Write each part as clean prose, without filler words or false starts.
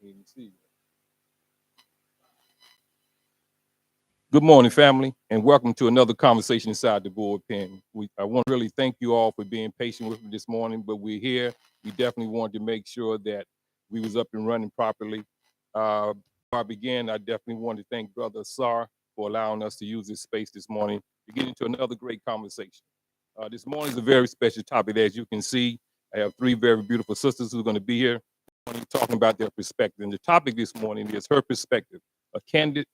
Even see. Good morning, family, and welcome to another conversation inside the bullpen. I want to really thank you all for being patient with me this morning, but we're here. We definitely wanted to make sure that we was up and running properly. Before I begin, I definitely want to thank Brother Sar for allowing us to use this space this morning to get into another great conversation. This morning is a very special topic. As you can see, I have three very beautiful sisters who are going to be here talking about their perspective. And the topic this morning is her perspective, a candid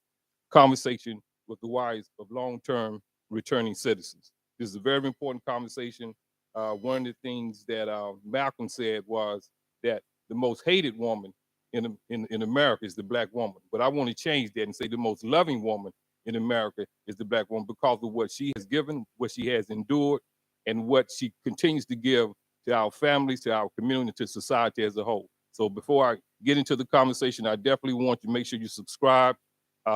conversation with the wives of long-term returning citizens. This is a very important conversation. One of the things that Malcolm said was that the most hated woman in America is the black woman. But I want to change that and say the most loving woman in America is the black woman because of what she has given, what she has endured, and what she continues to give to our families, to our community, to society as a whole. So before I get into the conversation, I definitely want you to make sure you subscribe,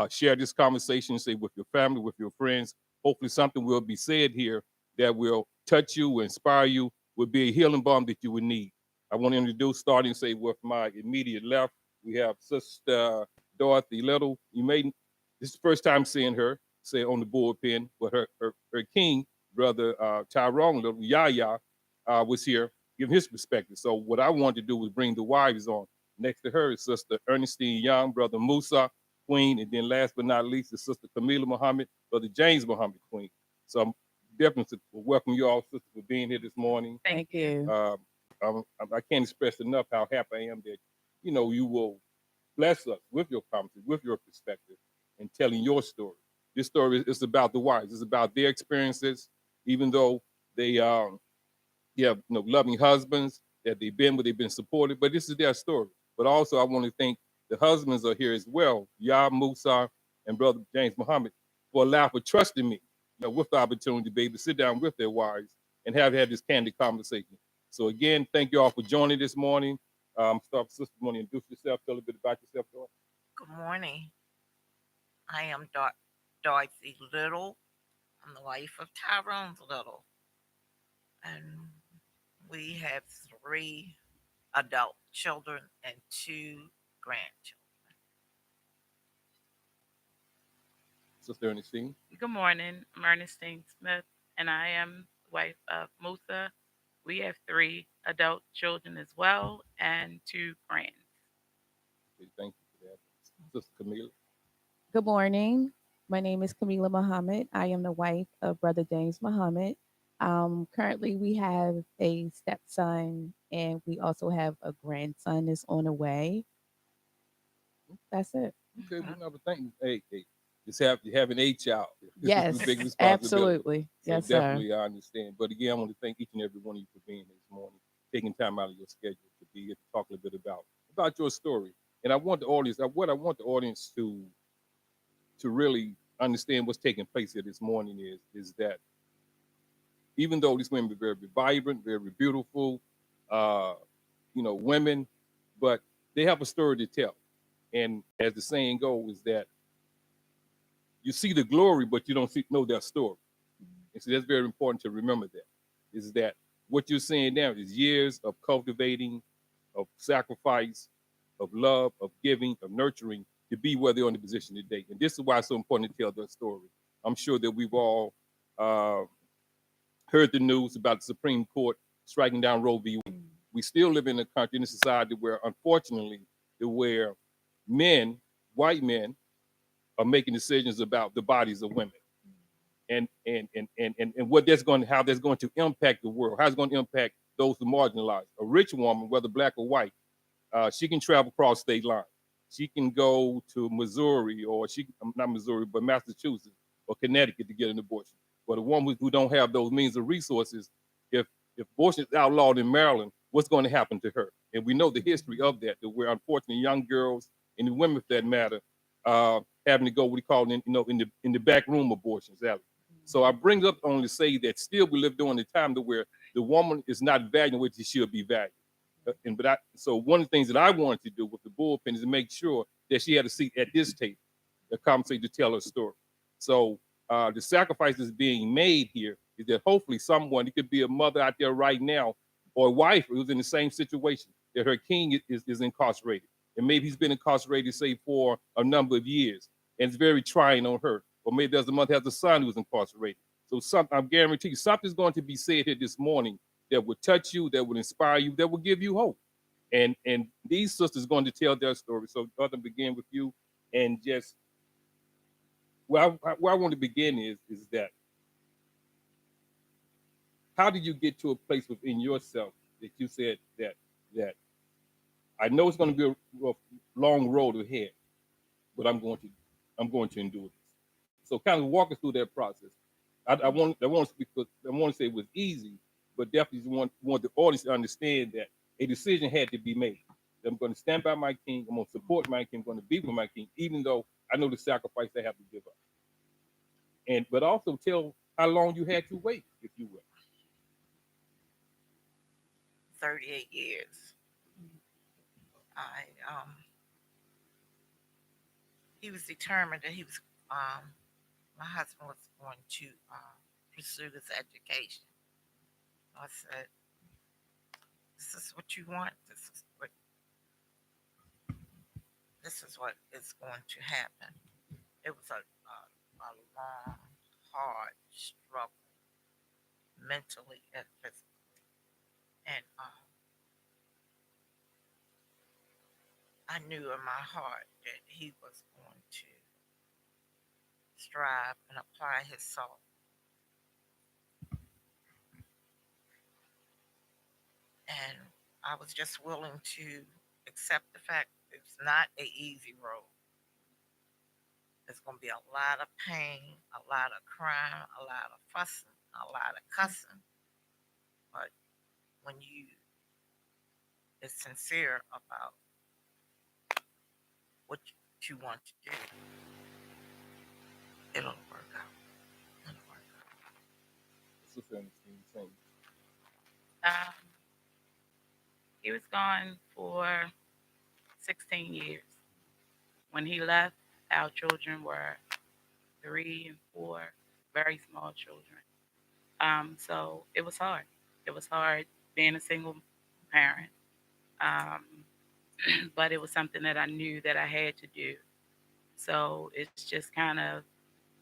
share this conversation, say with your family, with your friends. Hopefully something will be said here that will touch you, inspire you, will be a healing balm that you would need. I want to introduce, starting say with my immediate left, we have Sister Dorothy Little. This is the first time seeing her, say on the bullpen, but her king, brother Tyrone Little, Yaya, was here, give his perspective. So what I wanted to do was bring the wives on. Next to her is Sister Ernestine Young, brother Musa, Queen, and then last but not least, the Sister Camila Muhammad, Brother James Muhammad, Queen. So I'm definitely welcome you all, sisters, for being here this morning. Thank you. I can't express enough how happy I am that you will bless us with your comments, with your perspective, and telling your story. This story is about the wives. It's about their experiences, even though they have loving husbands that they've been supported, but this is their story. But also, I want to thank the husbands are here as well, Yah Musa and Brother James Muhammad, for trusting me, with the opportunity to be able to sit down with their wives and have this candid conversation. So again, thank you all for joining this morning. Start with Sister Money. Introduce yourself. Tell a bit about yourself, Dorothy. Good morning. I am Dorothy Little. I'm the wife of Tyrone Little. And we have three adult children and two grandchildren. Sister Ernestine. Good morning. I'm Ernestine Smith, and I am the wife of Musa. We have three adult children as well and two grands. Okay, thank you for that. Sister Camila. Good morning. My name is Camila Muhammad. I am the wife of Brother James Muhammad. Currently, we have a stepson and we also have a grandson that's on the way. That's it. Okay, we never think. Hey, you have an child. This Yes, is a big responsibility. absolutely. So Yes, definitely, I understand. But again, I want to thank each and every one of you for being here this morning, taking time out of your schedule to be here to talk a little bit about your story. And I want the audience, what I want the audience to really understand what's taking place here this morning is that even though these women are very vibrant, very beautiful, uh, women, but they have a story to tell. And as the saying goes, is that you see the glory, but you don't know their story. And so that's very important to remember that. Is that what you're seeing now is years of cultivating, of sacrifice, of love, of giving, of nurturing to be where they're in the position today. And this is why it's so important to tell their story. I'm sure that we've all heard the news about the Supreme Court striking down Roe v. Wade. We still live in a country, in a society where, unfortunately, where men, white men, are making decisions about the bodies of women, and what how that's going to impact the world, how it's going to impact those who are marginalized. A rich woman, whether black or white, she can travel across state lines. She can go to Missouri, or not Missouri, but Massachusetts or Connecticut to get an abortion. But a woman who don't have those means of resources, if abortion is outlawed in Maryland, what's going to happen to her? And we know the history of that where unfortunately young girls and women, for that matter, having to go what we call in the back room abortions. So I bring up only to say that still we live during the time to where the woman is not valued what she should be valued. So one of the things that I wanted to do with the bullpen is to make sure that she had a seat at this table, a conversation to tell her story. So the sacrifices being made here is that hopefully someone, it could be a mother out there right now, or a wife who's in the same situation, that her king is incarcerated, and maybe he's been incarcerated, say, for a number of years, and it's very trying on her. Or maybe there's a mother has a son who's incarcerated. So I'm guarantee you something's going to be said here this morning that will touch you, that will inspire you, that will give you hope. And these sisters going to tell their story. So I'll begin with you, and just where I want to begin is that how did you get to a place within yourself that you said that I know it's going to be a long road ahead, but I'm going to endure this. So kind of walk us through that process. I want to speak, I want to say it was easy, but definitely want the audience to understand that a decision had to be made. I'm going to stand by my king. I'm going to support my king. I'm going to be with my king, even though I know the sacrifice I have to give up. And but also tell how long you had to wait, if you will. 38 years. I He was determined that my husband was going to pursue this education. I said, "This is what you want. This is what is going to happen." It was a long, hard struggle, mentally and physically, and I knew in my heart that he was going to strive and apply his soul. And I was just willing to accept the fact it's not a easy road. There's going to be a lot of pain, a lot of crime, a lot of fussing, a lot of cussing. But when you is sincere about what you want to do, it'll work out. It'll work out. Sister Ernestine, same. Um, he was gone for 16 years. When he left, our children were 3 and 4, very small children. So it was hard. It was hard being a single parent. Um, but it was something that I knew that I had to do. So it's just kind of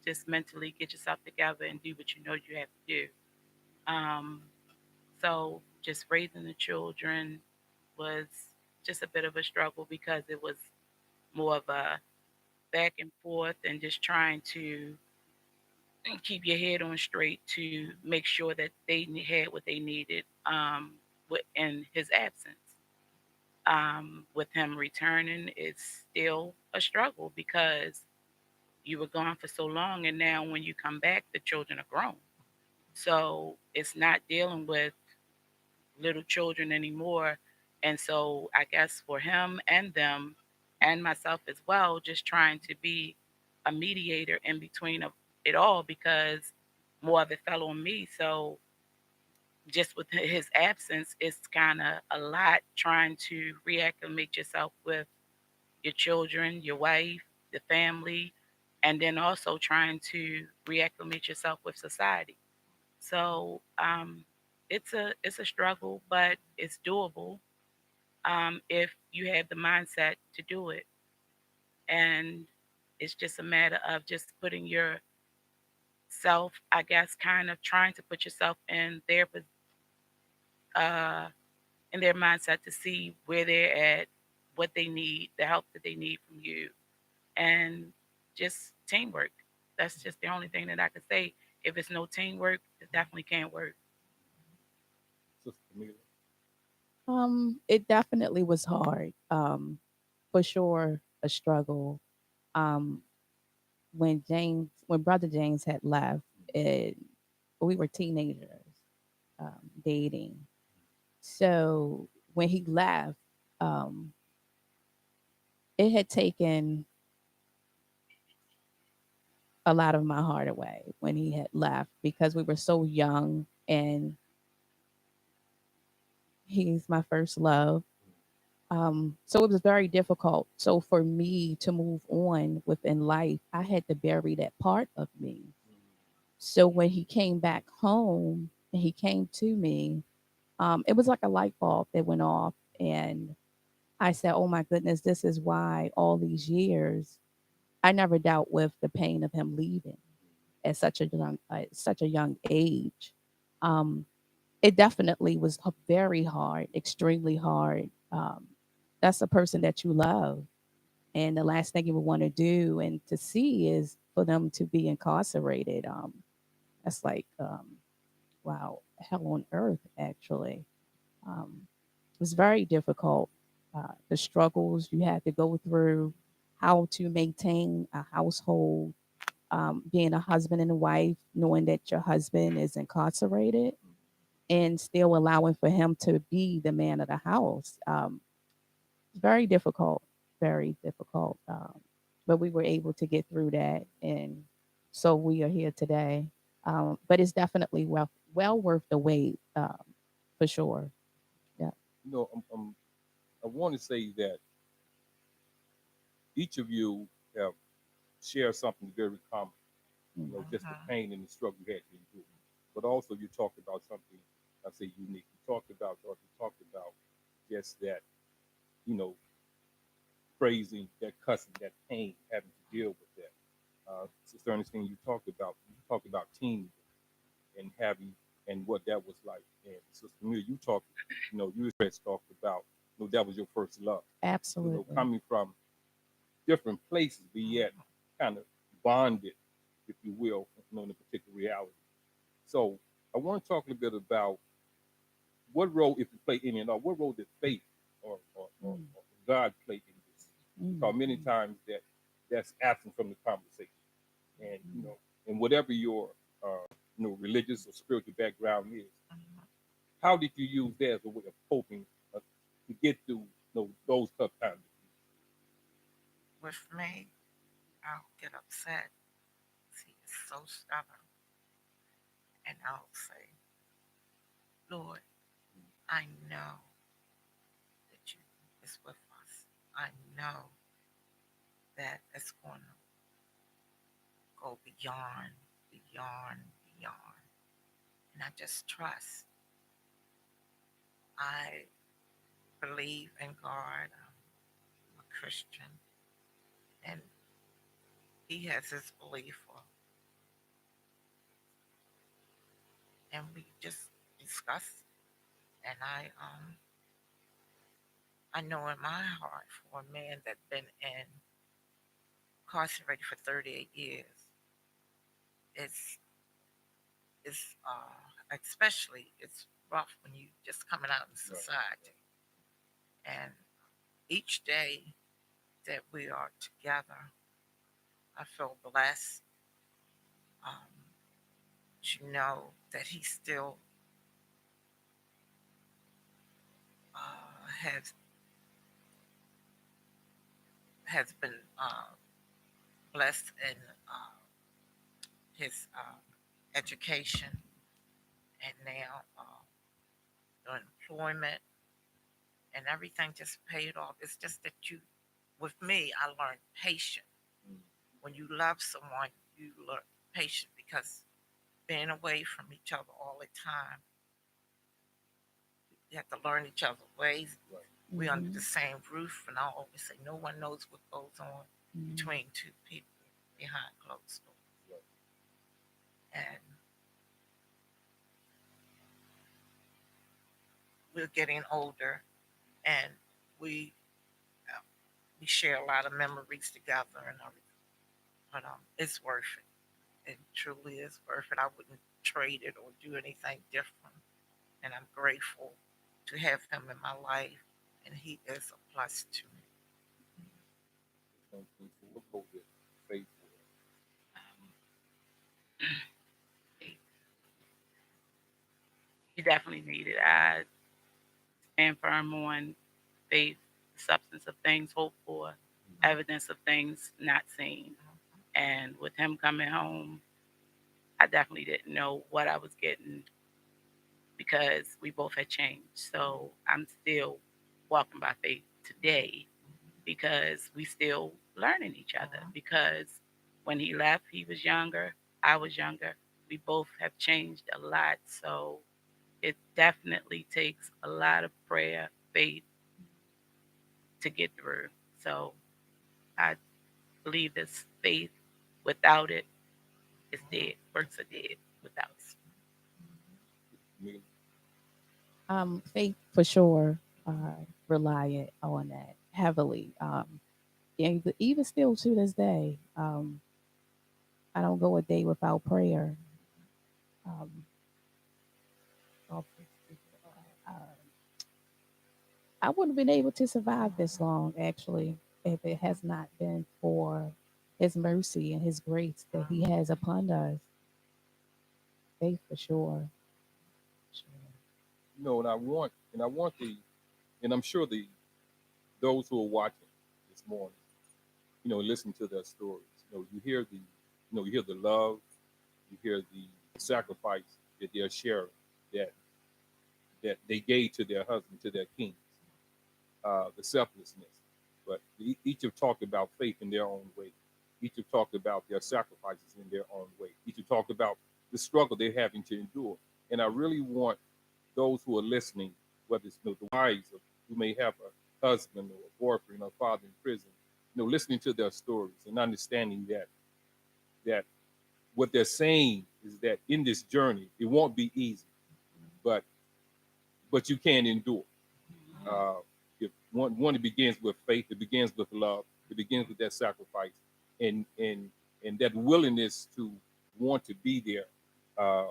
just mentally get yourself together and do what you know you have to do. Um, so just raising the children was just a bit of a struggle because it was more of a back and forth and just trying to keep your head on straight to make sure that they had what they needed in his absence. With him returning, it's still a struggle because you were gone for so long, and now when you come back, the children are grown. So it's not dealing with little children anymore. And so I guess for him and them and myself as well, just trying to be a mediator in between of it all because more of it fell on me. So just with his absence, it's kind of a lot trying to reacclimate yourself with your children, your wife, the family, and then also trying to reacclimate yourself with society. So it's a struggle, but it's doable if you have the mindset to do it. And it's just a matter of just putting yourself, I guess, kind of trying to put yourself uh, in their mindset to see where they're at, what they need, the help that they need from you, and just teamwork. That's just the only thing that I could say. If it's no teamwork, it definitely can't work. Sister Camila. It definitely was hard. For sure, a struggle. Um, when brother James had left, it, we were teenagers, dating. So when he left, um, it had taken a lot of my heart away when he had left because we were so young and he's my first love. So it was very difficult. So for me to move on within life, I had to bury that part of me. So when he came back home and he came to me, it was like a light bulb that went off, and I said, "Oh my goodness, this is why all these years I never dealt with the pain of him leaving at such a young age." Um, it definitely was very hard, extremely hard. That's a person that you love, and the last thing you would want to do and to see is for them to be incarcerated. That's like, wow, hell on earth, actually. Um, it was very difficult. The struggles you had to go through, how to maintain a household, being a husband and a wife, knowing that your husband is incarcerated and still allowing for him to be the man of the house. Very difficult, very difficult. But we were able to get through that. And so we are here today. But it's definitely well worth the wait, for sure. Yeah. You know, I want to say that each of you have shared something very common. You know, just the Mhm. pain and the struggle you had to endure. But also, you talked about something I say unique. You talked about just that, you know, praising, that cussing, that pain, having to deal with that. Sister Ernestine, you talked about teamwork and having and what that was like. And Sister Camille, you just talked about, that was your first love. Absolutely. Coming from different places, but yet Mhm. kind of bonded, if you will, in a particular reality. So I want to talk a little bit about what role, if you play any and all, what role did faith Mm, or God play in this? mm, Because many times that's absent from the conversation. And mm. and whatever your religious or spiritual background is, Mhm. how did you use that as a way of coping to get through those tough times? With me, I'll get upset. He is so stubborn. And I'll say, Lord, I know that you is with us. I know that it's going to go beyond, beyond, beyond. And I just trust. I believe in God. I'm a Christian. And he has his belief. And we just discuss. And I know in my heart for a man that's been incarcerated for 38 years, it's especially it's rough when you just coming out in Right. society. And each day that we are together, I feel blessed to know that he still has been blessed in his education and now employment and everything just paid off. It's just that with me, I learned patience. Mm. When you love someone, you learn patience because being away from each other all the time, you have to learn each other's ways. Right. We under the Mhm, same roof, and I always say no one knows what goes on mhm, between two people behind closed doors. Right. And we're getting older, and we uh, we share a lot of memories together and everything. But it's worth it. It truly is worth it. I wouldn't trade it or do anything different. And I'm grateful to have him in my life, and he is a plus to me. Thank you. So what role did faith play? Um, he he definitely needed. I stand firm on faith, the substance of things hoped for, evidence of things not seen. And with him coming home, I definitely didn't know what I was getting because we both had changed. So I'm still walking by faith today because we still learning each other. Mhm. Because when he left, he was younger, I was younger. We both have changed a lot. So it definitely takes a lot of prayer, faith, to get through. So I believe this faith without it is dead. Works are dead without it. Faith for sure, reliant on that heavily. And even still to this day, I don't go a day without prayer. Um, uh, I wouldn't have been able to survive this long, actually, if it has not been for His mercy and His grace that He has upon us. Faith for sure. Sure. And I'm sure those who are watching this morning, listen to their stories. You hear the love, you hear the sacrifice that they're sharing, that they gave to their husband, to their kings, the selflessness. But each have talked about faith in their own way. Each have talked about their sacrifices in their own way. Each have talked about the struggle they're having to endure. And I really want those who are listening, whether it's the wives who may have a husband or a boyfriend or father in prison, listening to their stories and understanding that what they're saying is that in this journey it won't be easy, but you can endure. Uh, if one, it begins with faith, it begins with love, it begins with that sacrifice, and that willingness to want to be there, uh,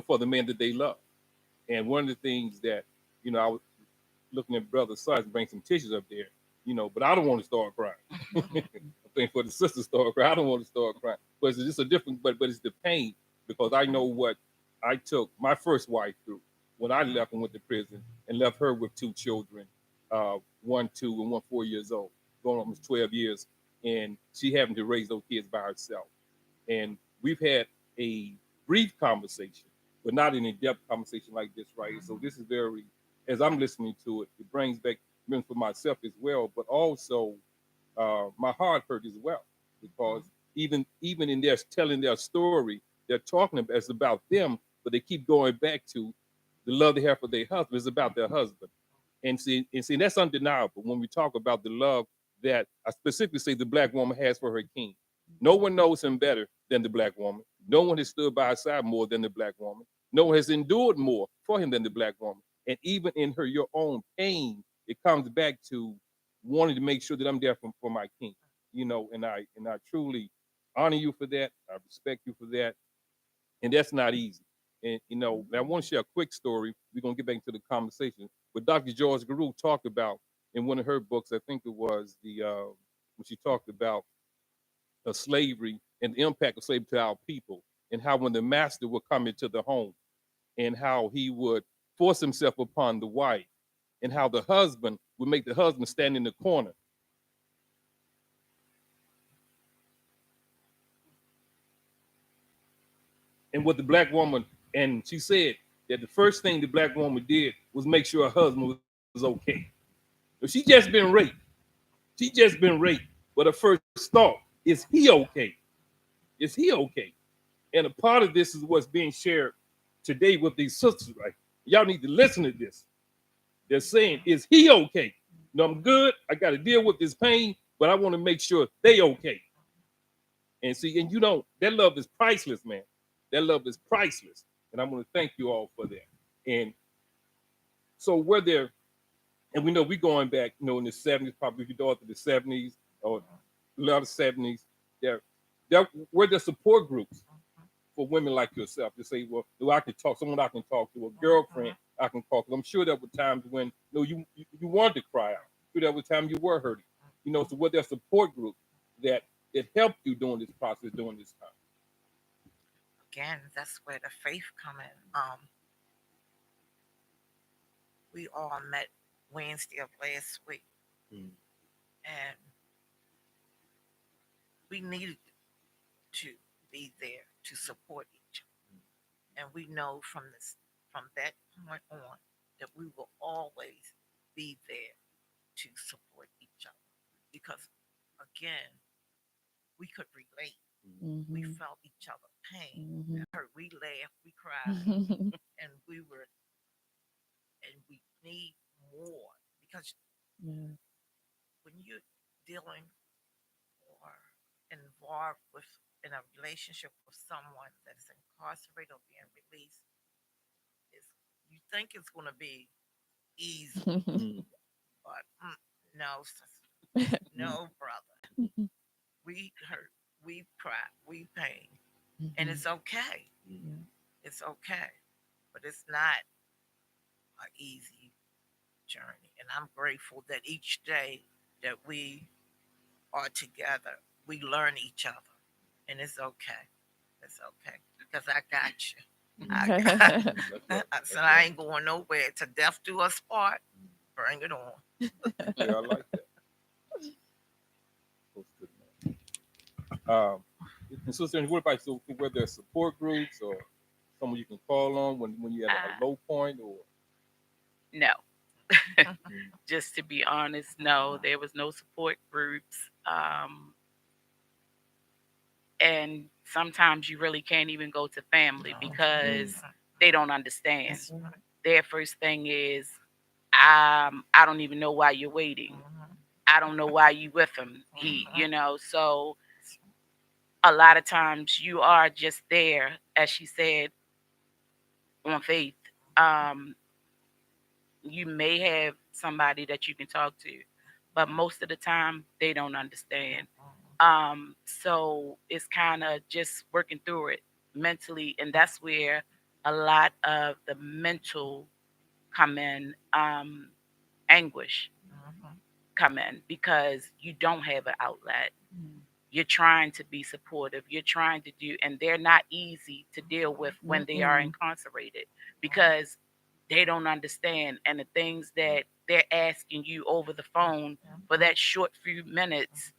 for the man that they love. And one of the things that I was looking at Brother Sykes bring some tissues up there, but I don't want to start crying. I'm thinking for the sister to start crying. I don't want to start crying. But it's just a different, but it's the pain, because I know what I took my first wife through when I left and went to prison and left her with two children, one 2 and one 4 years old, going almost 12 years, and she having to raise those kids by herself. And we've had a brief conversation, but not an in-depth conversation like this, right? So this is very, as I'm listening to it, it brings back memories for myself as well, but also my heart hurt as well, because even in their telling their story, they're talking about it's about them, but they keep going back to the love they have for their husband. It's about their husband, and see that's undeniable when we talk about the love that I specifically say the black woman has for her king. No one knows him better than the black woman. No one has stood by his side more than the black woman. No one has endured more for him than the black woman. And even in your own pain, it comes back to wanting to make sure that I'm there for my king. And I truly honor you for that. I respect you for that. And that's not easy. And I want to share a quick story. We're gonna get back into the conversation. But Dr. George Guru talked about in one of her books, I think it was the when she talked about slavery and the impact of slavery to our people, and how when the master would come into the home, and how he would force himself upon the wife, and how the husband would make the husband stand in the corner. And what the black woman, and she said that the first thing the black woman did was make sure her husband was okay. So she just been raped. She just been raped. But her first thought is he okay? Is he okay? And a part of this is what's being shared today with these sisters, right? Y'all need to listen to this. They're saying, is he okay? No, I'm good. I got to deal with this pain, but I want to make sure they okay. And see, and that love is priceless, man. That love is priceless. And I want to thank you all for that. And so we're there, and we know we're going back, in the 70s, probably if you go to the 70s or a lot of 70s, there were the support groups for women like yourself to say, well, I can talk, someone I can talk to, a girlfriend I can talk to. I'm sure there were times when you wanted to cry out. I'm sure there were times you were hurting. So were there support groups that helped you during this process, during this time? Again, that's where the faith come in. We all met Wednesday of last week, and we needed to be there to support each other. And we know from that point on that we will always be there to support each other, because again, we could relate. We Mm-hmm. felt each other pain. Mm-hmm. Hurt. We laughed, we cried, and we need more, because Yeah. When you're dealing or involved with in a relationship with someone that is incarcerated or being released, is you think it's going to be easy, Mm. but no, no, brother. We hurt, we cry, we pain, and Mhm. it's okay. Yeah. It's okay, but it's not an easy journey. And I'm grateful that each day that we are together, we learn each other, and it's okay. It's okay because I got you. I got. That's right. I That's said I right. ain't going nowhere. To death do us part. Bring it on. Yeah, I like that. Close to the man. And Sister, Angie, what about so whether there's support groups or someone you can call on when you're at a Uh, low point or no. mm, Just to be honest, no, there was no support groups. And sometimes you really can't even go to family No. because mm, they don't understand. That's right. Their first thing is, I don't even know why you're waiting. Mhm. I don't know why you with him. So a lot of times you are just there, as she said, on faith. Um, you may have somebody that you can talk to, but most of the time they don't understand. So it's kind of just working through it mentally, and that's where a lot of the mental come in, anguish Mhm. come in because you don't have an outlet. You're trying to be supportive. You're trying to do, and they're not easy to deal with when they are Mm-mm. incarcerated because they don't understand. And the things that they're asking you over the phone for that short few minutes,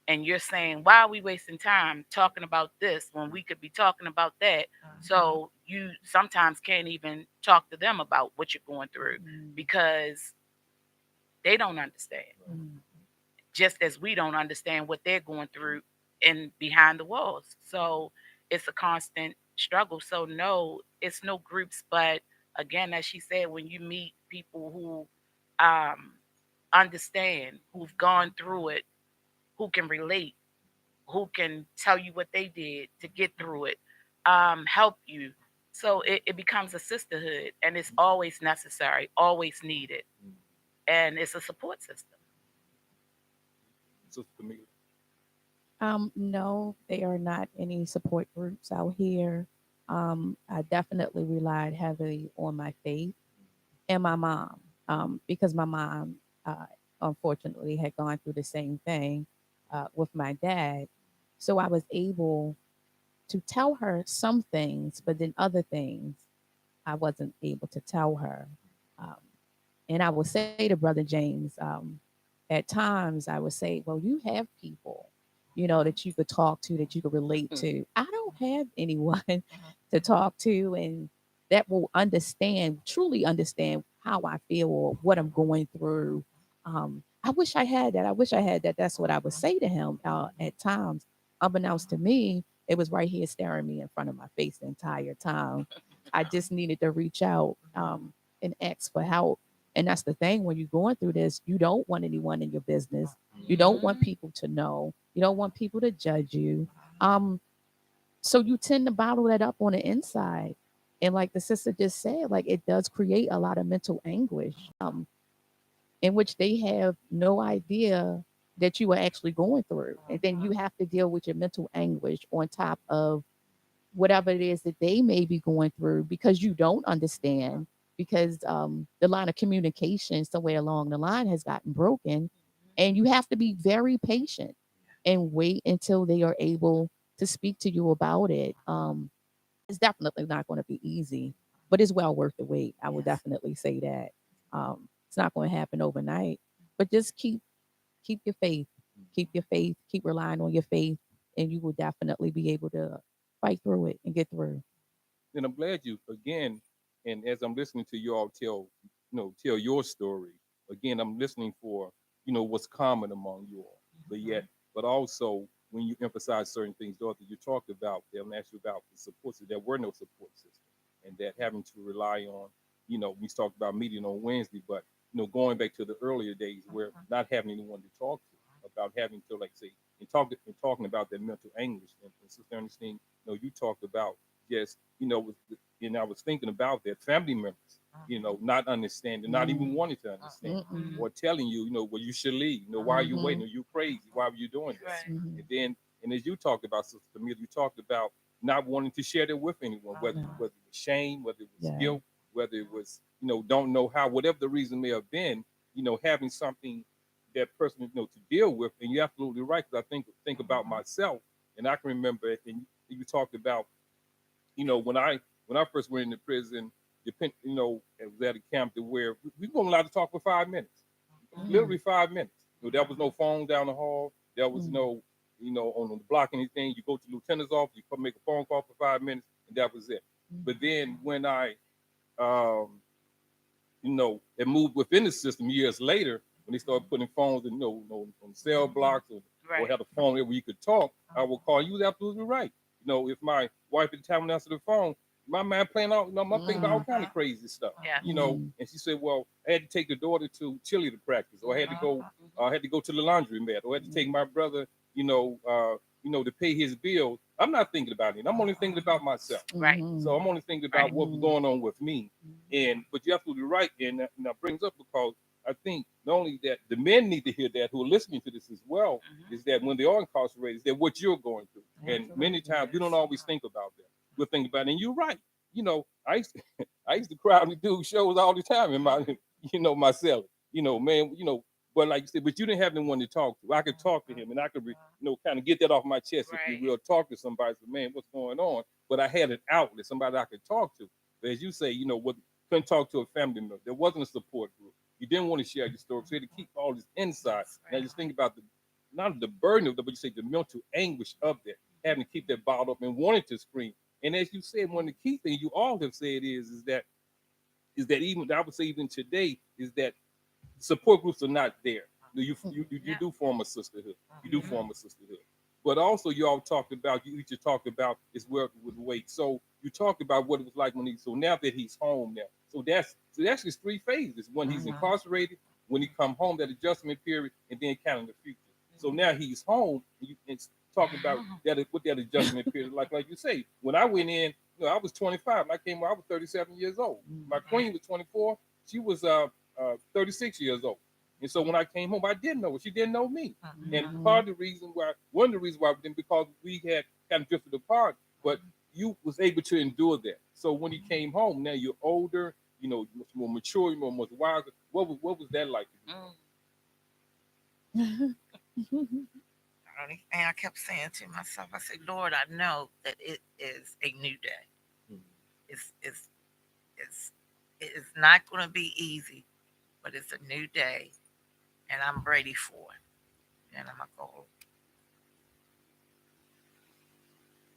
and you're saying, why are we wasting time talking about this when we could be talking about that? So you sometimes can't even talk to them about what you're going through because they don't understand, Mm. just as we don't understand what they're going through in behind the walls. So it's a constant struggle. So no, it's no groups, but again, as she said, when you meet people who understand, who've gone through it, who can relate, who can tell you what they did to get through it, help you. So it becomes a sisterhood, and it's always necessary, always needed, and it's a support system. Sister Camille? No, there are not any support groups out here. I definitely relied heavily on my faith and my mom, because my mom, unfortunately, had gone through the same thing with my dad. So I was able to tell her some things, but then other things I wasn't able to tell her. Um, and I would say to Brother James, at times I would say, well, you have people, that you could talk to, that you could relate to. I don't have anyone to talk to and that will understand, truly understand how I feel or what I'm going through. I wish I had that. I wish I had that. That's what I would say to him at times. Unbeknownst to me, it was right here staring me in front of my face the entire time. I just needed to reach out and ask for help. And that's the thing when you're going through this, you don't want anyone in your business. You don't want Mhm. people to know. You don't want people to judge you. Um, so you tend to bottle that up on the inside. And like the sister just said, like it does create a lot of mental anguish, in which they have no idea that you are actually going through. And then you have to deal with your mental anguish on top of whatever it is that they may be going through because you don't understand, because the line of communication somewhere along the line has gotten broken, and you have to be very patient and wait until they are able to speak to you about it. It's definitely not going to be easy, but it's well worth the wait. I would definitely say that. It's not going to happen overnight, but just keep your faith, keep your faith, keep relying on your faith, and you will definitely be able to fight through it and get through. And I'm glad you again. And as I'm listening to you all tell your story again, I'm listening for what's common among you all. But also when you emphasize certain things, Dorothy, you talked about them and asked you about the support system. There were no support system, and that having to rely on, we talked about meeting on Wednesday, but going back to the earlier days where not having anyone to talk to about having to like say and talking about that mental anguish and Sister Ernestine, you talked about just and I was thinking about that family members, not understanding, not even wanting to understand, or telling you, well, you should leave. Why are you waiting? Are you crazy? Why were you doing this? Right. And then, and as you talked about, Sister Camille, you talked about not wanting to share that with anyone, whether it was shame, whether it was Yeah. guilt, whether it was, don't know how, whatever the reason may have been, having something that person, to deal with. And you're absolutely right, because I think about myself, and I can remember, and you talked about, when I first went into prison, it was at a camp to where we weren't allowed to talk for 5 minutes, literally 5 minutes. There was no phone down the hall. There was no, on the block anything. You go to the lieutenant's office, you come make a phone call for 5 minutes, and that was it. But then when I, um, it moved within the system years later when they started putting phones in, on cell blocks or Right. had a phone there where you could talk. I would call. You was absolutely right. If my wife at the time would answer the phone, my man playing out, I'm thinking about all kind of crazy stuff. Yeah. And she said, well, I had to take the daughter to cheerleader practice, or I had to go to the laundromat, or I had to take my brother, to pay his bills. I'm not thinking about it. I'm only thinking about myself. Right. So I'm only thinking about Right. what was going on with me. But you're absolutely right, and that brings up because I think not only that the men need to hear that who are listening to this as well, is that when they are incarcerated, is that what you're going through, and many times we don't always think about that. We'll think about it, and you're right. I used to, I used to crowd and do shows all the time in my my cellar. Man, but like you said, but you didn't have anyone to talk to. I could talk to him, and I could kind of get that off my chest, if you Right. will, talk to somebody. Say, man, what's going on? But I had an outlet, somebody I could talk to. But as you say, what couldn't talk to a family member. There wasn't a support group. You didn't want to share your story, so you had to keep all this inside. And I just think about not the burden of that, but you say the mental anguish of that, having to keep that bottled up and wanting to scream. And as you said, one of the key things you all have said is that even I would say even today is that support groups are not there. You do form a sisterhood. You do form a sisterhood. But also you all talked about, you each talked about is where with weight. So you talked about what it was like when so now that he's home now. So that's just three phases. When he's incarcerated, when he come home, that adjustment period, and then kind of the future. So now he's home, and talking about that what that adjustment period like you say. When I went in, I was 25. When I came, I was 37 years old. My queen was 24. She was 36 years old. And so when I came home, I didn't know her. She didn't know me. And part of the reason why, one of the reasons why we didn't, because we had kind of drifted apart, but you was able to endure that. So when he came home, now you're older, much more mature, much wiser. What was that like? Only thing I kept saying to myself, I said, Lord, I know that it is a new day. It's it's it's not going to be easy, but it's a new day, and I'm ready for it. And I'm gonna go.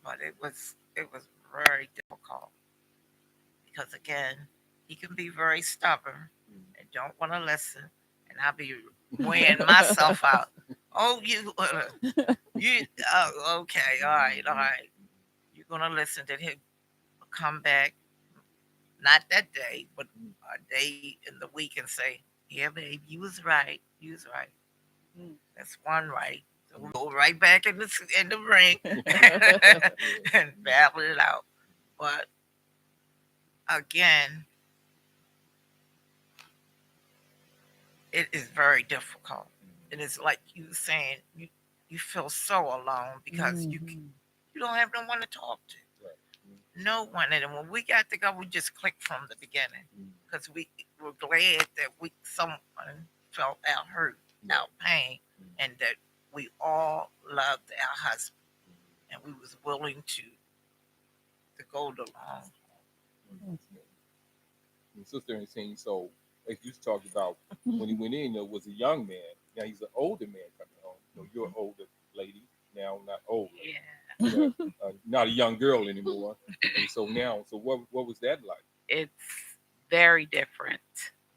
But it was very difficult because again, he can be very stubborn and don't want to listen, and I'll be wearing myself out. Oh, okay, all right. You're gonna listen. Then he'll come back, not that day, but a day in the week, and say, "Yeah, babe, you was right. You was right. That's one right." So we go right back in the ring and battle it out. But again, it is very difficult. And it's like you saying, you feel so alone because you don't have no one to talk to. No one. And when we got to go, we just clicked from the beginning because we were glad that someone felt our hurt, our pain, and that we all loved our husband, and we was willing to go the long. Sister Ernestine, so as you talked about when he went in, was a young man. Now he's an older man coming home. You're an older lady now, not old. Yeah. Not a young girl anymore. And so now, so what was that like? It's very different.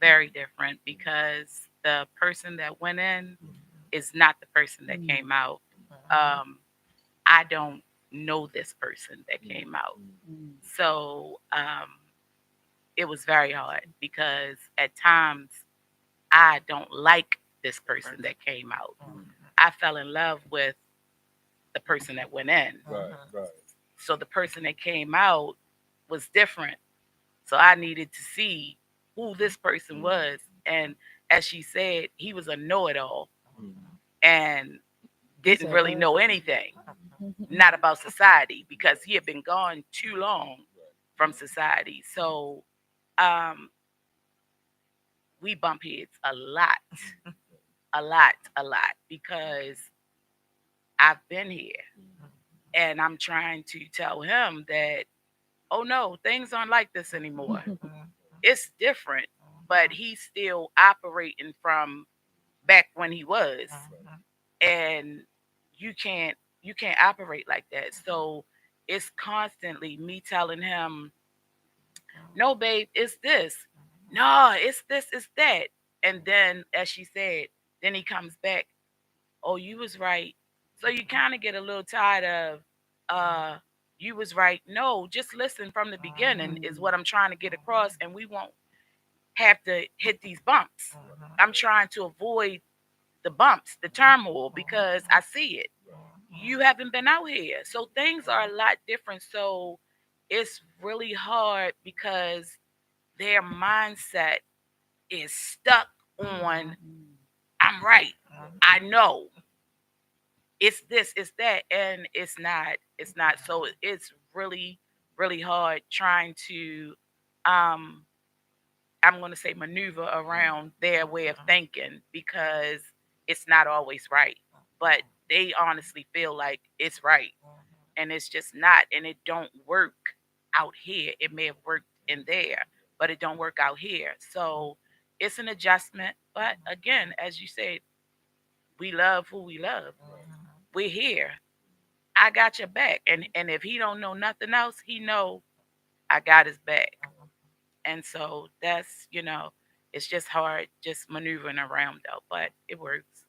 Very different because the person that went in is not the person that came out. I don't know this person that came out. So it was very hard because at times I don't like this person that came out. I fell in love with the person that went in. Right, right. So the person that came out was different. So I needed to see who this person was. And as she said, he was a know it all and didn't really know anything, not about society, because he had been gone too long from society. So um, we bump heads a lot, a lot, because I've been here and I'm trying to tell him that, oh no, things aren't like this anymore. It's different, but he's still operating from back when he was. And you can't operate like that. So it's constantly me telling him, no, babe, it's this. No, it's this, it's that. And then as she said, then he comes back, oh, you was right. So you kind of get a little tired of uh you was right. No, just listen from the beginning is what I'm trying to get across, and we won't have to hit these bumps. I'm trying to avoid the bumps, the turmoil, because I see it. You haven't been out here. So things are a lot different. So it's really hard because their mindset is stuck on I'm right. I know. It's this, it's that, and it's not. So it's really, really hard trying to um I'm going to say maneuver around their way of thinking because it's not always right. But they honestly feel like it's right and it's just not, and it don't work out here. It may have worked in there, but it don't work out here. So it's an adjustment. But again, as you said, we love who we love. We're here. I got your back. And if he don't know nothing else, he know I got his back. And so that's, it's just hard just maneuvering around though, but it works.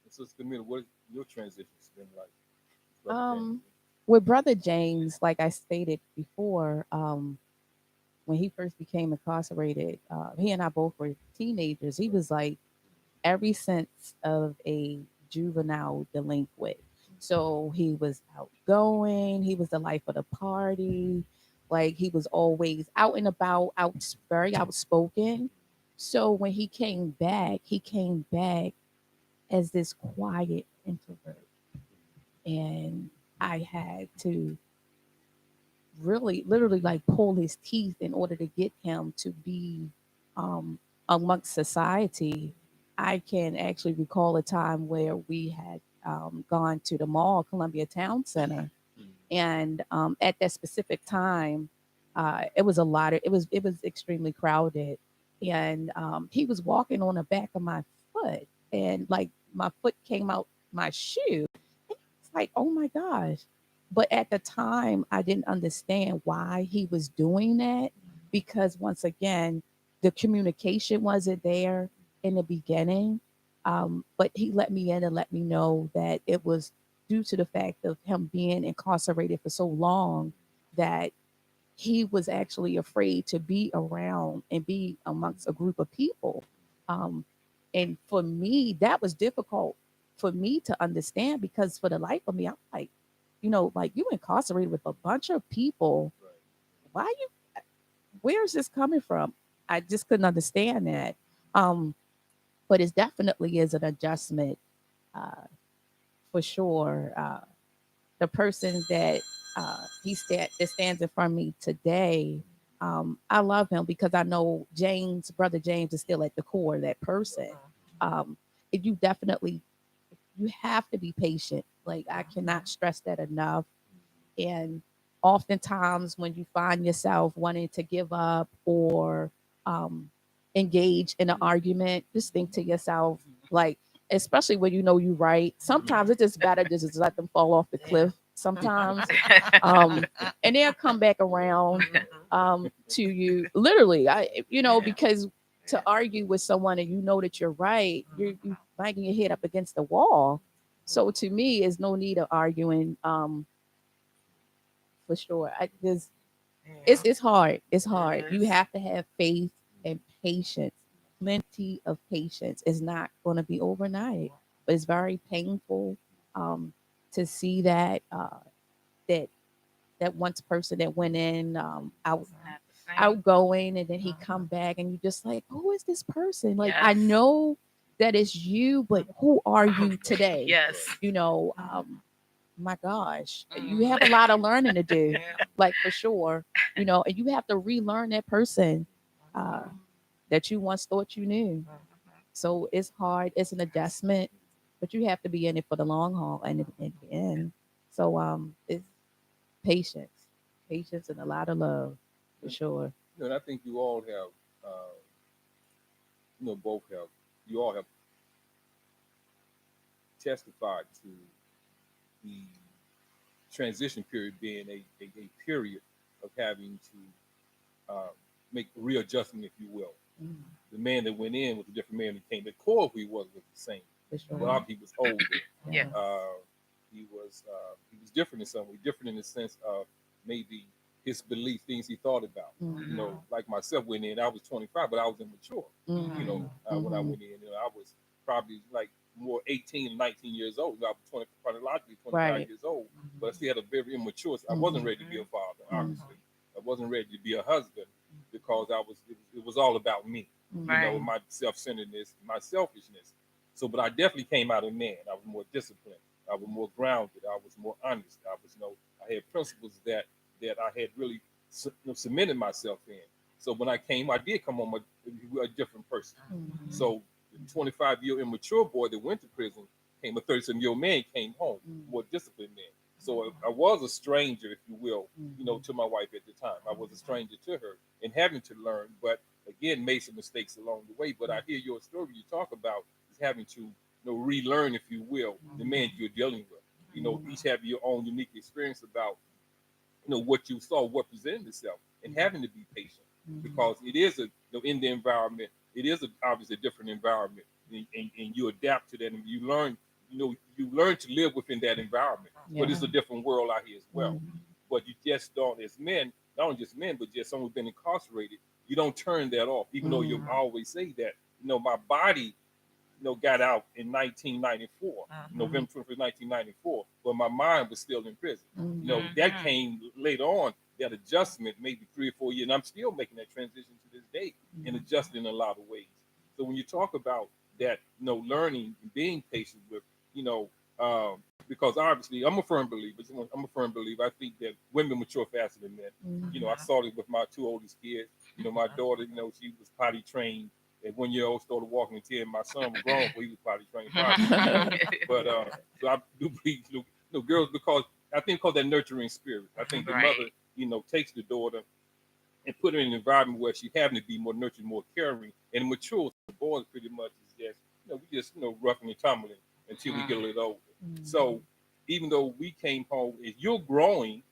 So, Camila, what your transition's been like? Um, with Brother James, like I stated before, when he first became incarcerated, he and I both were teenagers. He was like every sense of a juvenile delinquent. So he was outgoing. He was the life of the party. Like he was always out and about, very outspoken. So when he came back as this quiet introvert, and I had to really literally like pull his teeth in order to get him to be um amongst society. I can actually recall a time where we had gone to the mall, Columbia Town Center, and at that specific time, it was a lot of it was extremely crowded, and he was walking on the back of my foot, and like my foot came out my shoe. It's like, oh my gosh. But at the time, I didn't understand why he was doing that because, once again, the communication wasn't there in the beginning. But he let me in and let me know that it was due to the fact of him being incarcerated for so long that he was actually afraid to be around and be amongst a group of people. Um, and for me, that was difficult for me to understand because for the life of me, I'm like, like you incarcerated with a bunch of people. Why you? Where's this coming from? I just couldn't understand that. Um, but it definitely is an adjustment uh, for sure. The person that that stands in front of me today, I love him because I know Brother James, is still at the core of that person. Um, if you have to be patient. Like I cannot stress that enough. And oftentimes, when you find yourself wanting to give up or um, engage in an argument, just think to yourself, like, especially when you know you're right. Sometimes it's just better to just let them fall off the cliff. Sometimes, and they'll come back around to you. Literally, because to argue with someone and you know that you're right, you banging your head up against the wall. So to me, there's no need of arguing. For sure. It's hard. It's hard. You have to have faith and patience plenty of patience. It's not going to be overnight, but it's very painful um, to see that that that once person that went in out It's not the same. outgoing, and then he come back, and you just like, who is this person? Like, I Yes. know that it's you, but who are you today? Yes. You know, my gosh, you Mm. have a lot of learning to do, Yeah. like for sure. You know, and you have to relearn that person uh, that you once thought you knew. So it's hard. It's an adjustment, but you have to be in it for the long haul and in the end. So it's patience, patience, and a lot of love for sure. And I think you all have, both have, you all have testified to the transition period being a period of having to make a readjustment, if you will. Mm, The man that went in was a different man that came. The core of who he was the same. for sure. Well, he was older. Yeah. He was different in some way, different in the sense of maybe his beliefs, things he thought about. Mhm. Like myself went in, I was 25, but I was immature. Mhm. When I Mhm. went in, I was probably like more 18, 19 years old. I was 20, chronologically 25 Right. years old, but I still had a very immature. I Mhm. wasn't ready to be a father, Mhm. obviously. I wasn't ready to be a husband because it was all about me, Mhm. Right. my self-centeredness, my selfishness. So, but I definitely came out a man. I was more disciplined. I was more grounded. I was more honest. I had principles that I had really cemented myself in. So when I came, I did come home a different person. Mhm. So the 25-year immature boy that went to prison came a 37-year-old man came home, Mhm. more disciplined man. So I was a stranger, if you will, Mhm. to my wife at the time. I was a stranger to her and having to learn, but again, made some mistakes along the way. But I hear your story you talk about is having to, relearn, if you will, the man you're dealing with. Each have your own unique experience about what you saw, what presented itself, and having to be patient because it is in the environment, it is obviously a different environment, and you adapt to that, and you learn to live within that environment. But Yeah. it's a different world out here as well. Mhm. But you just don't, as men, not only just men, but just someone who's been incarcerated, you don't turn that off, even though you always say that. My body got out in 1994, November 25th, 1994, but my mind was still in prison. That Mhm. came later on, that adjustment, maybe 3 or 4 years, and I'm still making that transition to this day and adjusting in a lot of ways. So when you talk about that, learning and being patient with, you know, because obviously I'm a firm believer. I think that women mature faster than men. I Mhm. saw it with my two oldest kids. My daughter, she was potty trained at 1 year old, started walking at 10. My son was grown, but he was potty trained prior to that. But so I do believe, girls, because I think because that nurturing spirit. I think the mother, Right. takes the daughter and put her in an environment where she having to be more nurturing, more caring, and mature. So the boys pretty much is just, we just, roughing and tumbling until we get a Mm. little older. Mhm. So even though we came home, if you're growing,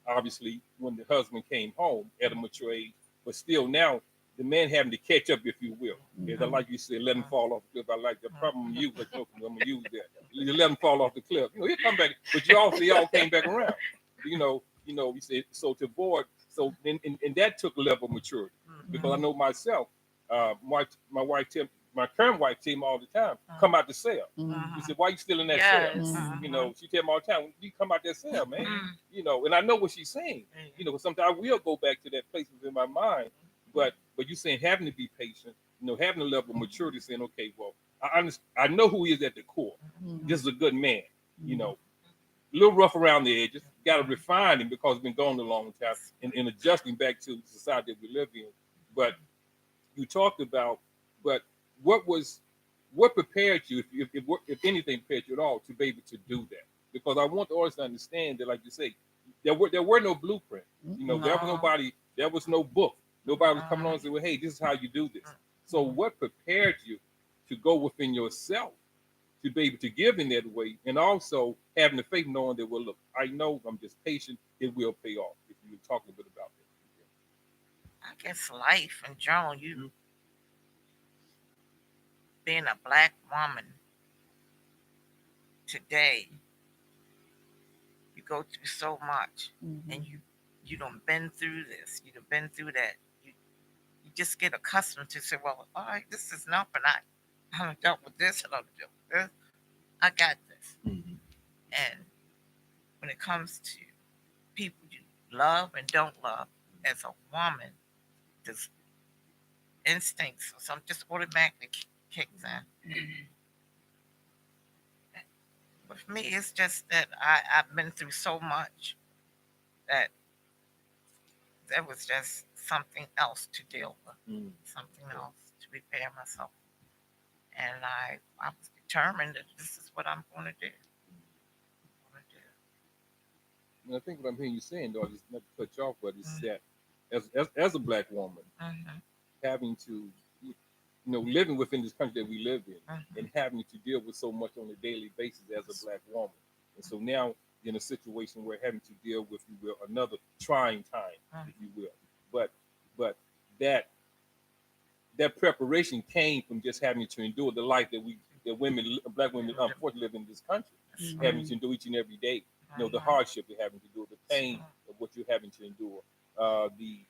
obviously, when the husband came home at a mature age, but still now the man having to catch up, if you will. As I Mhm. like you said, let him fall off the cliff. I like that. Problem I'm use, but I'm gonna use that. You let him fall off the cliff. He'll come back, but you also y'all came back around. You said so to avoid. So and that took a level of maturity because I know myself. My wife, my current wife, tell me all the time, come out the cell. She Mhm. said, "Why you still in that cell?" Yes. Mhm. She tell me all the time, "You come out that cell, man." Mm. And I know what she's saying. Sometimes I will go back to that place within my mind, but you saying having to be patient, having a level of maturity, saying, okay, well, I know who he is at the core. Mhm. This is a good man. You Mhm. know, a little rough around the edges. Got to refine him because he's been gone a long time and adjusting back to the society that we live in. But you talked about, but what prepared you, if anything prepared you at all, to be able to do that? Because I want the audience to understand that, like you say, there were no blueprint. There was nobody, there was no book. Nobody was coming on and saying, well, hey, this is how you do this. So what prepared you to go within yourself to be able to give in that way, and also having the faith knowing that, well, look, I know I'm just patient, it will pay off. If you talk a bit about I guess life in general, you being a black woman today, you go through so much, and Mhm. you don't been through this, you done been through that. You just get accustomed to say, well, all right, this is enough, and I dealt with this, and I dealt with this. I got this. And when it comes to people you love and don't love, as a woman, this instincts or something just automatically kicks in. But for me, it's just that I've been through so much that there was just something else to deal with, something else to prepare myself. And I was determined that this is what I'm going to do. And I think what I'm hearing you saying, though, just not to cut you off, but it's that as a black woman, having to, living within this country that we live in, and having to deal with so much on a daily basis as a black woman, and so now in a situation where having to deal with, if you will, another trying time, if you will, but that preparation came from just having to endure the life that black women, unfortunately, live in this country, having to endure each and every day. The hardship you're having to do, the pain of what you're having to endure, the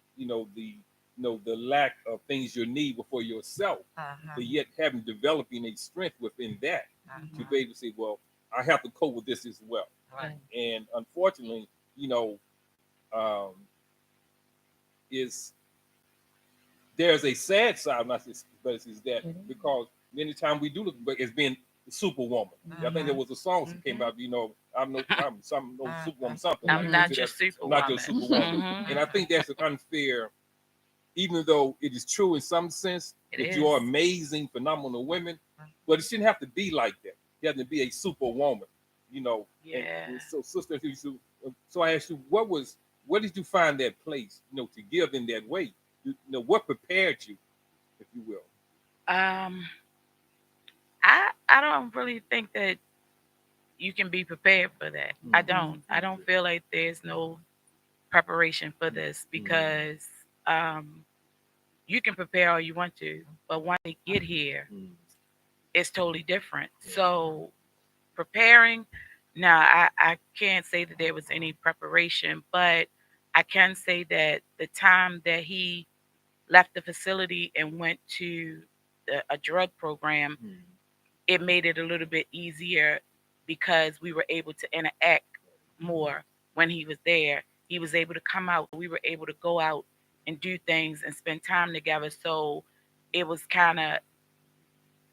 lack of things you need for yourself, but yet having developing a strength within that to be able to say, well, I have to cope with this as well. Right. And unfortunately, um, is there's a sad side, not this, but it's that because many times we do look as being the superwoman. I think there was a song that came out, I'm no superwoman, something. I'm not your superwoman. Not your superwoman. And I think that's an unfair, even though it is true in some sense that you are amazing, phenomenal women, but it shouldn't have to be like that. You have to be a superwoman, Yeah. And so, sister, so I asked you, where did you find that place, to give in that way? What prepared you, if you will? I don't really think that you can be prepared for that. I don't feel like there's no preparation for this because you can prepare all you want to, but once you get here, it's totally different. So preparing, now I can't say that there was any preparation, but I can say that the time that he left the facility and went to a drug program, it made it a little bit easier because we were able to interact more when he was there. He was able to come out. We were able to go out and do things and spend time together. So it was kind of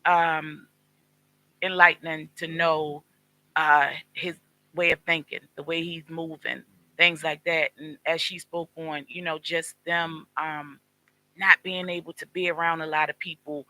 um, enlightening to know his way of thinking, the way he's moving, things like that. And as she spoke on, just them not being able to be around a lot of people.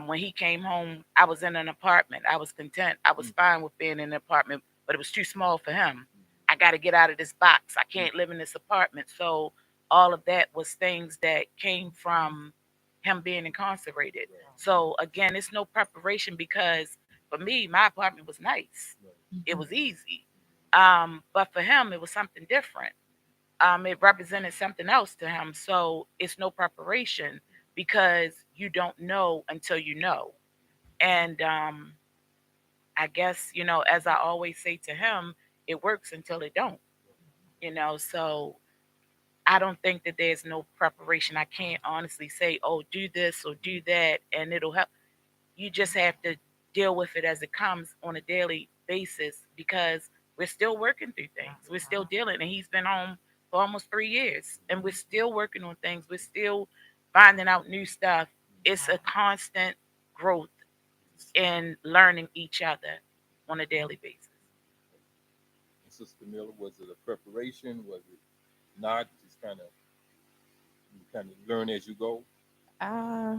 When he came home, I was in an apartment. I was content. I was fine with being in an apartment, but it was too small for him. I got to get out of this box. I can't live in this apartment. So all of that was things that came from him being incarcerated. So again, it's no preparation because for me, my apartment was nice. It was easy. But for him, it was something different. It represented something else to him. So it's no preparation because you don't know until you know. And I guess, as I always say to him, it works until it don't. So I don't think that there's no preparation. I can't honestly say, oh, do this or do that, and it'll help. You just have to deal with it as it comes on a daily basis because we're still working through things. We're still dealing, and he's been home for almost 3 years, and we're still working on things. We're still finding out new stuff. It's a constant growth in learning each other on a daily basis. Sister Camilla, was it a preparation? Was it not? Just kind of learn as you go. Uh,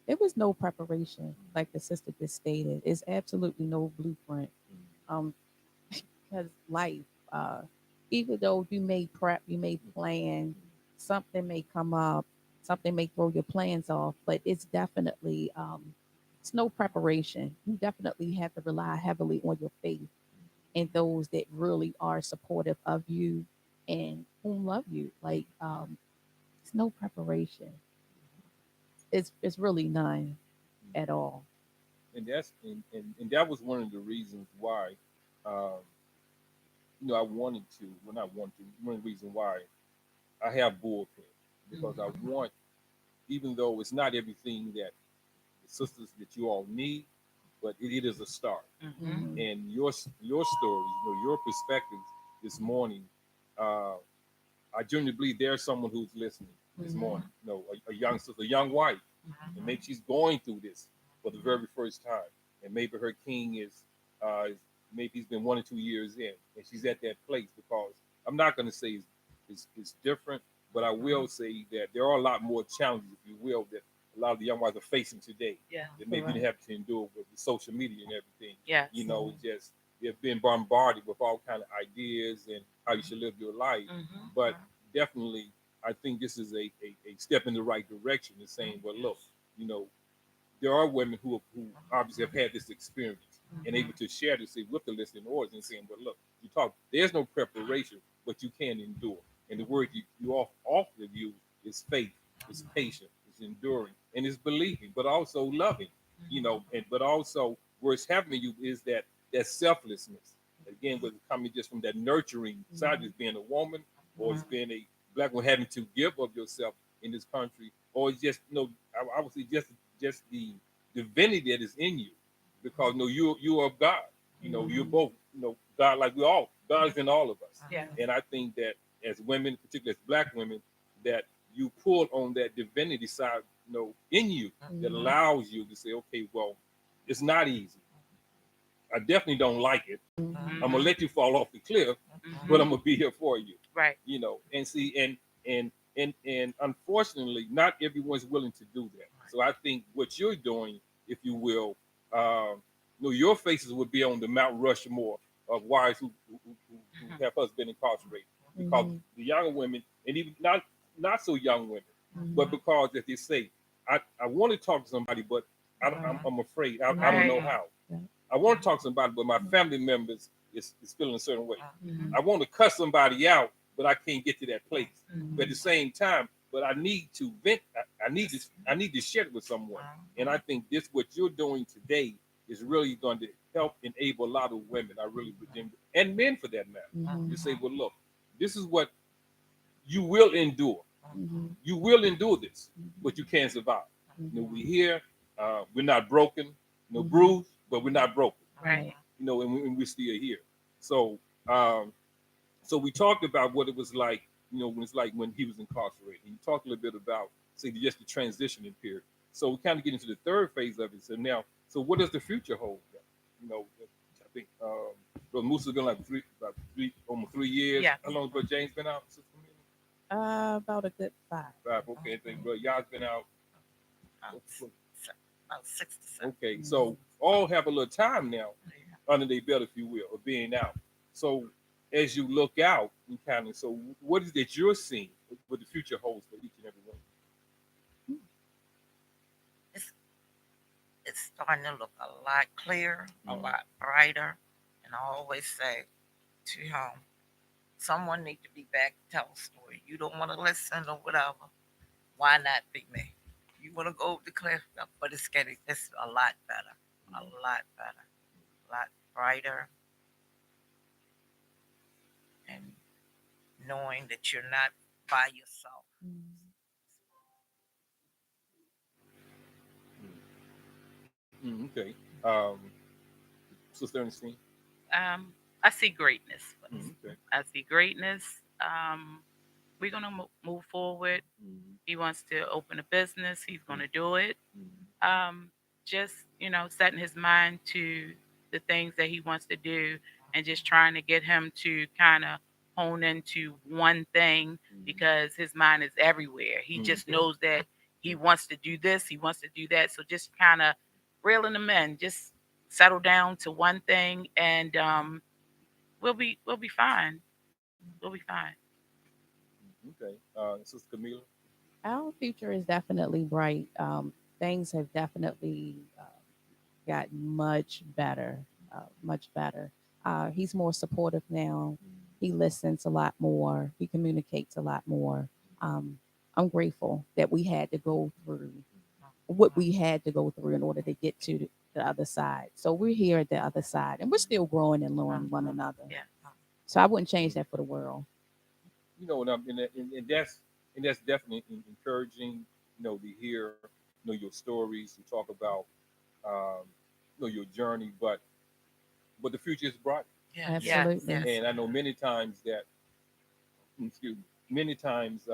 it was no preparation, like the sister just stated. It's absolutely no blueprint. Um, because life, even though you may prep, you may plan, something may come up, something may throw your plans off, but it's no preparation. You definitely have to rely heavily on your faith and those that really are supportive of you and whom love you. Like, it's no preparation. It's really none at all. And that was one of the reasons why, um, I wanted to. Well, not wanted to. One of the reasons why I have BullPen because I want even though it's not everything that the sisters that you all need, but it is a start. Mm-hmm. And your story, your perspectives this morning, uh, I genuinely believe there's someone who's listening this morning. A young sister, a young wife, and maybe she's going through this for the very first time, and maybe her king maybe he's been 1 or 2 years in, and she's at that place because I'm not going to say it's different, but I will say that there are a lot more challenges, if you will, that a lot of the young wives are facing today Yeah. that maybe Correct. they have to endure with the social media and everything. Yes. It's just they've been bombarded with all kind of ideas and how you should live your life. Mm-hmm. But definitely, I think this is a step in the right direction. In saying, well, look, you know, there are women who obviously have had this experience and able to share this with the listening audience and saying, well, look, you talk, there's no preparation, but you can endure. And the word you often use is faith, is patience, is enduring, and is believing, but also loving, and but also where it's happening to you is that selflessness. Again, whether it's coming just from that nurturing side, as being a woman, or it's being a black one having to give of yourself in this country, or it's just I would say just the divinity that is in you, because you are of God. You're both God, like God is in all of us. Yeah. And I think that as women, particularly as black women, that you pull on that divinity side, in you, that allows you to say, okay, well, it's not easy. I definitely don't like it. I'm gonna let you fall off the cliff, but I'm gonna be here for you. Right. And see, and unfortunately, not everyone's willing to do that. So I think what you're doing, if you will, your faces would be on the Mount Rushmore of wives who have us been incarcerated, because the younger women, and even not so young women, but because as they say, I want to talk to somebody, but I'm afraid. I don't know how. I want to talk to somebody, but my family members is feeling a certain way. Mm-hmm. I want to cuss somebody out, but I can't get to that place. But at the same time, but I need to vent. I need to share it with someone. And I think this what you're doing today is really going to help enable a lot of women. I really believe, and men for that matter, to say, well, look, this is what you will endure. You will endure this, but you can survive. We're here. We're not broken. Bruised, but we're not broken. Right. And we're still here. So, so we talked about what it was like, when it's like when he was incarcerated. And you talked a little bit about, say, just the transitioning period. So we kind of get into the third phase of it. So now, so what does the future hold? I think Brother Musa's been like almost 3 years. Yeah. How long has Brother James been out? Sister Camille? About a good 5. 5. Okay, I think Brother Yah's been out. About 6 to 7. Okay, so all have a little time now under their belt, if you will, of being out. So as you look out and kind of, so what is it that you're seeing, what the future holds for each and every one? It's starting to look a lot clearer, a lot brighter. And I always say to him, someone need to be back to tell a story. You don't want to listen or whatever. Why not be me? You want to go over the cliff, but it's a lot better, a lot better, a lot brighter, and knowing that you're not by yourself. Okay. Sister Ernestine? I see greatness. Okay. I see greatness. We're gonna move forward. He wants to open a business. He's gonna do it. Just setting his mind to the things that he wants to do, and just trying to get him to kind of hone into one thing, because his mind is everywhere. He just knows that he wants to do this, he wants to do that. So just kind of reeling him in, just settle down to one thing, and we'll be fine. We'll be fine. Okay. Sister Camila? Our future is definitely bright. Things have definitely gotten much better, much better. He's more supportive now. He listens a lot more. He communicates a lot more. Um, I'm grateful that we had to go through what we had to go through in order to get to the other side. So we're here at the other side, and we're still growing and learning one another. Yeah. So I wouldn't change that for the world. And that's definitely encouraging. to hear, your stories, to talk about, um, your journey, but the future is bright. Yes. Yes. Absolutely. Yes. And I know many times that, excuse me, many times,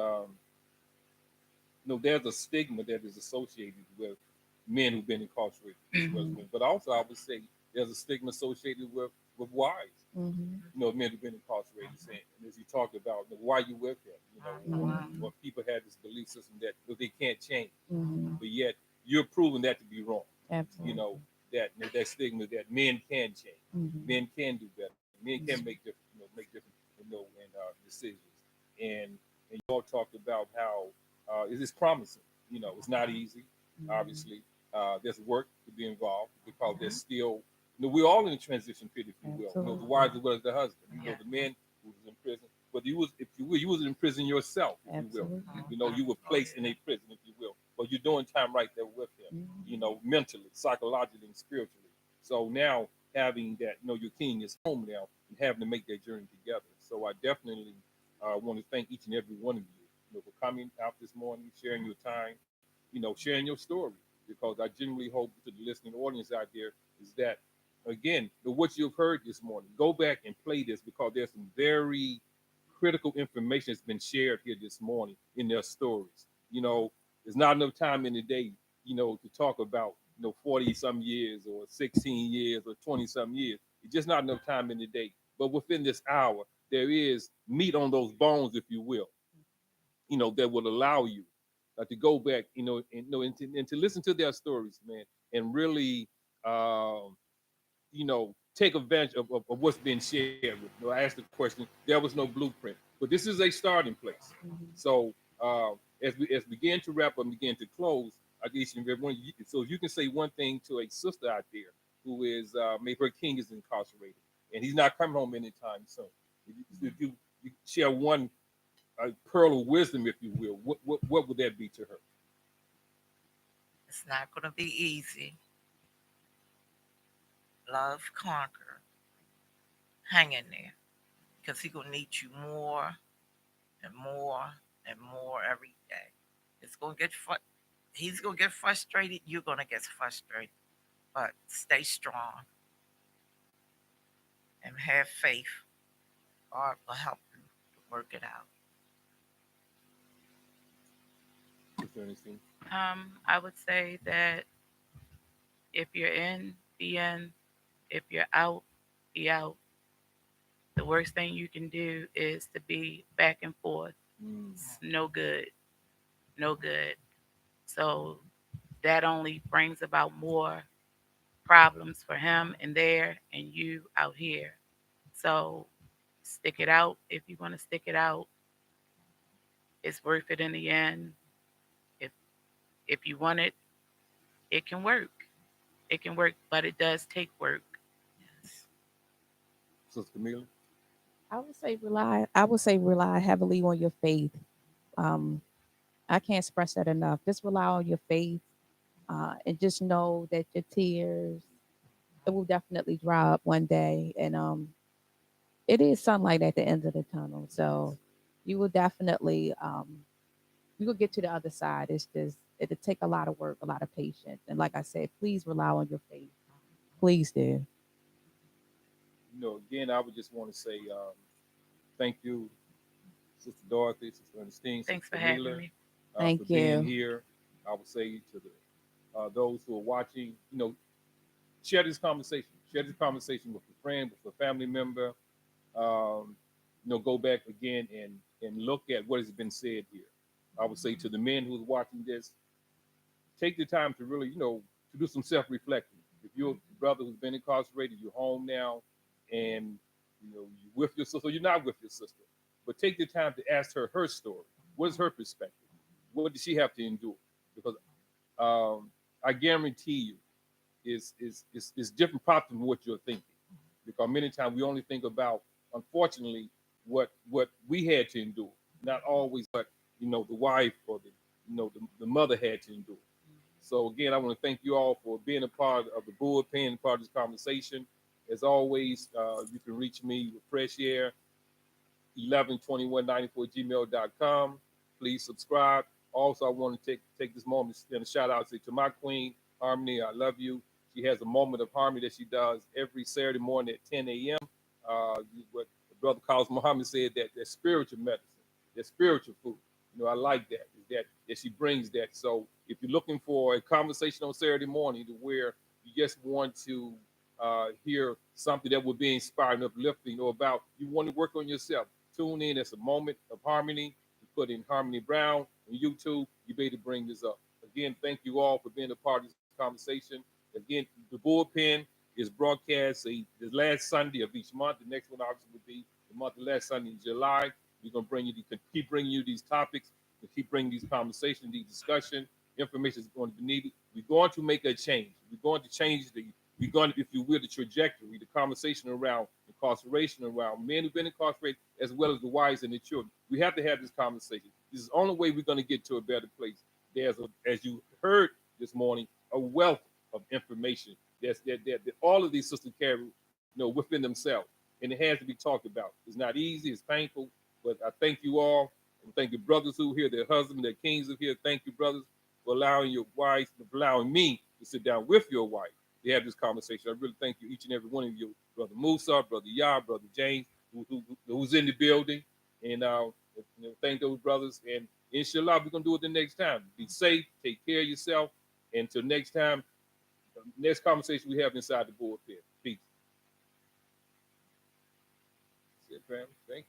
there's a stigma that is associated with men who've been incarcerated as well as Mhm. women. But also, I would say there's a stigma associated with wives. Mm-hmm. Men who've been incarcerated, saying, and as you talked about, why you with him, Mm-hmm. what people have this belief system that they can't change, Mm-hmm. but yet you're proving that to be wrong. You Absolutely. know that that stigma that men can change, Mm-hmm. men can do better, men can Mm-hmm. make different, make different, and decisions. And you all talked about how it is promising. It's not easy. Mm-hmm. Obviously, there's work to be involved because there's Mm-hmm. still, we're all in a transition period, if you will. The Absolutely. wives as well as the husband. Yeah. The men who was in prison, but you was, if you will, you was in prison yourself, if you will. Absolutely. You were Oh, placed in a prison, if you will, but you're doing time right there with him. Mm-hmm. Mentally, psychologically, and spiritually. So now having that, your king is home now, and having to make that journey together. So I definitely want to thank each and every one of you, for coming out this morning, sharing your time, sharing your story, because I genuinely hope to the listening audience out there is that, again, what you've heard this morning, go back and play this because there's some very critical information that's been shared here this morning in their stories. There's not enough time in the day, to talk about, 40 some years or 16 years or 20 some years. It's just not enough time in the day. But within this hour, there is meat on those bones, if you will, that will allow you to go back, and to listen to their stories, man, and really, take advantage of what's been shared with. I asked the question, there was no blueprint, but this is a starting place. Mm-hmm. So as we begin to wrap up and begin to close, I guess everyone, so if you can say one thing to a sister out there who is, maybe her king is incarcerated and he's not coming home anytime soon. If you share one pearl of wisdom, if you will, what would that be to her? it's not going to be easy. Love conquer. Hang in there, because he gonna need you more and more and more every day. It's gonna get he's gonna get frustrated. You're gonna get frustrated, but stay strong and have faith. God will help you to work it out. Sister Ernestine? I would say that if you're in, be in. If you're out, be out. The worst thing you can do is to be back and forth. Mm. It's no good. No good. So that only brings about more problems for him and there and you out here. So stick it out if you want to stick it out. It's worth it in the end. If if you want it, it can work. It can work, but it does take work. Yes. Sister Camila? I would say rely heavily on your faith. Um, I can't express that enough. Just rely on your faith, and just know that your tears, it will definitely dry up one day, and it is sunlight at the end of the tunnel. So you will definitely, you will get to the other side. It's just it'll take a lot of work, a lot of patience, and like I said, please rely on your faith. Please do. Again, I would just want to say, thank you, Sister Dorothy, Sister Ernestine, Sister Thanks for having Camila, me. for Thank being you. here. I would say to the those who are watching, share this conversation. Share this conversation with a friend, with a family member. Um, go back again and look at what has been said here. I would say to the men who's watching this, take the time to really, to do some self-reflecting. If you're a brother who's been incarcerated, you're home now, and you're with your sister, you're not with your sister, but take the time to ask her her story. What is her perspective? What did she have to endure? Because I guarantee you, is different probably from what you're thinking. Because many times we only think about, unfortunately, what we had to endure, not always what the wife or the mother had to endure. So again, I want to thank you all for being a part of the bullpen, part of this conversation. As always, you can reach me with Fresh Air 112194 gmail.com. Please subscribe, Also, I want to take this moment to send a shout out to my queen, Harmony. I love you. She has a moment of harmony that she does every Saturday morning at 10 a.m. What Brother Carlos Muhammad said, that spiritual medicine, that spiritual food. I like that. Is that she brings that. So if you're looking for a conversation on Saturday morning to where you just want to hear something that will be inspiring, uplifting, or about you want to work on yourself, tune in. It's a moment of harmony. You put in Harmony Brown on YouTube. You be able to bring this up. Again, thank you all for being a part of this conversation. Again, the bullpen is broadcast the last Sunday of each month. The next one obviously would be the month of last Sunday in July. We're gonna keep bringing you these topics, and keep bringing these conversations, these discussion. Information is going to be needed. We're going to make a change. We're going to change we're going to, if you will, the trajectory, the conversation around incarceration, around men who've been incarcerated, as well as the wives and the children. We have to have this conversation. This is the only way we're going to get to a better place. As you heard this morning, a wealth of information that all of these systems carry, within themselves, and it has to be talked about. It's not easy. It's painful, but I thank you all, and thank the brothers who are here, their husbands, their kings are here. Thank you, brothers, for allowing your wives, for allowing me to sit down with your wife to have this conversation. I really thank you, each and every one of you, Brother Musa, Brother Yah, Brother James, who's in the building, and thank those brothers. And inshallah, we're gonna do it the next time. Be safe, take care of yourself. Until next time, next conversation we have inside the bullpen. Peace. That's it, fam. Thank you.